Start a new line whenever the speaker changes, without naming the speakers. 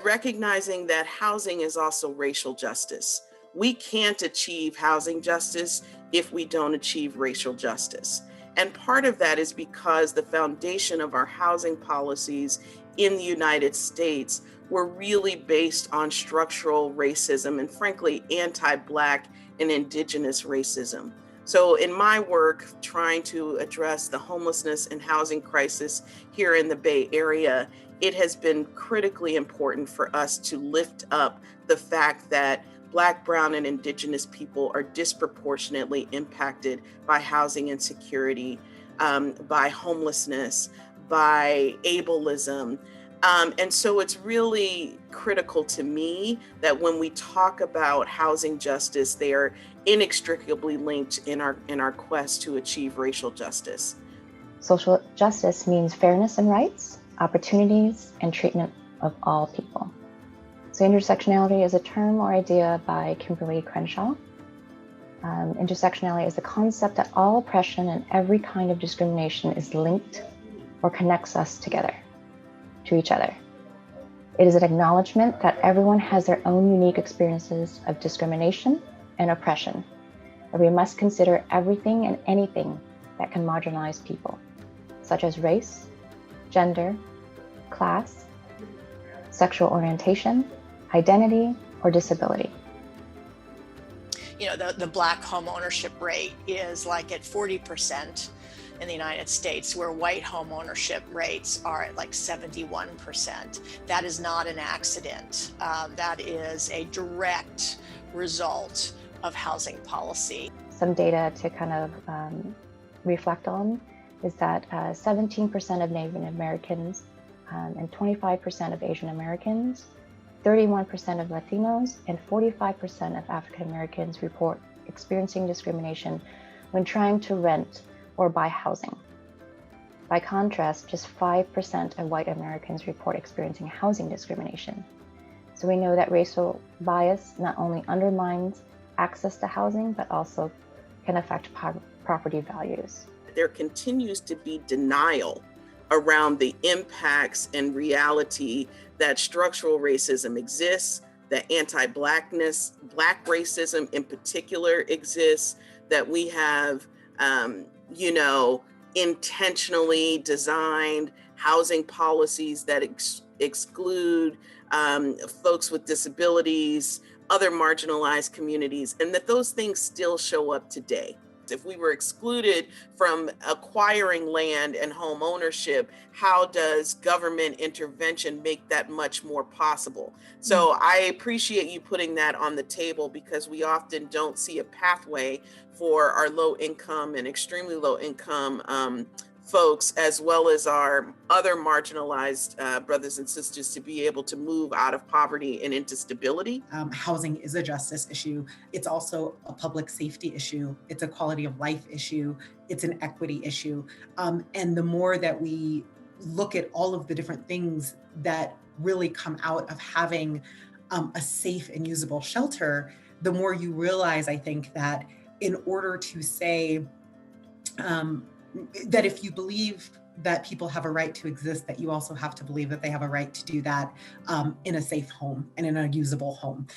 recognizing that housing is also racial justice. We can't achieve housing justice if we don't achieve racial justice. And part of that is because the foundation of our housing policies in the United States were really based on structural racism and, frankly, anti-Black and Indigenous racism. So, in my work, trying to address the homelessness and housing crisis here in the Bay Area, it has been critically important for us to lift up the fact that Black, Brown, and Indigenous people are disproportionately impacted by housing insecurity, by homelessness, by ableism. And so it's really critical to me that when we talk about housing justice, they are inextricably linked in our quest to achieve racial justice.
Social justice means fairness and rights, opportunities, and treatment of all people. So intersectionality is a term or idea by Kimberly Crenshaw. Intersectionality is the concept that all oppression and every kind of discrimination is linked or connects us together to each other. It is an acknowledgement that everyone has their own unique experiences of discrimination and oppression, that we must consider everything and anything that can marginalize people, such as race, gender, class, sexual orientation, identity, or disability.
You know, the Black home ownership rate is like at 40% in the United States, where white home ownership rates are at like 71%. That is not an accident. That is a direct result of housing policy.
Some data to kind of reflect on is that 17% of Native Americans and 25% of Asian Americans, 31% of Latinos, and 45% of African Americans report experiencing discrimination when trying to rent or buy housing. By contrast, just 5% of white Americans report experiencing housing discrimination. So we know that racial bias not only undermines access to housing, but also can affect property values.
There continues to be denial around the impacts and reality that structural racism exists, that anti-Blackness, Black racism in particular exists, that we have, intentionally designed housing policies that exclude folks with disabilities, other marginalized communities, and that those things still show up today. If we were excluded from acquiring land and home ownership, how does government intervention make that much more possible? So I appreciate you putting that on the table, because we often don't see a pathway for our low income and extremely low income folks, as well as our other marginalized brothers and sisters, to be able to move out of poverty and into stability.
Housing is a justice issue. It's also a public safety issue. It's a quality of life issue. It's an equity issue. And the more that we look at all of the different things that really come out of having a safe and usable shelter, the more you realize, I think, that in order to say, that if you believe that people have a right to exist, that you also have to believe that they have a right to do that in a safe home and in a usable home.